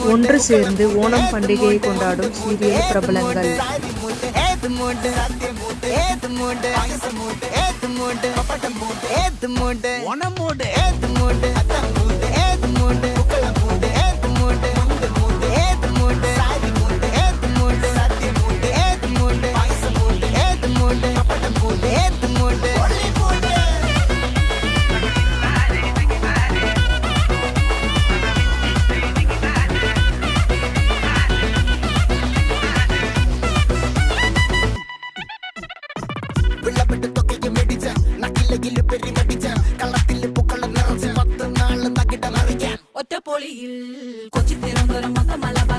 ஒன்று சேர்ந்து ஓணம் பண்டிகையை கொண்டாடும் சீரியல் பிரபலங்கள். ഒറ്റപ്പൊളിയിൽ കൊച്ചി തിരുവനന്തപുരം മൊത്തം മലബാർ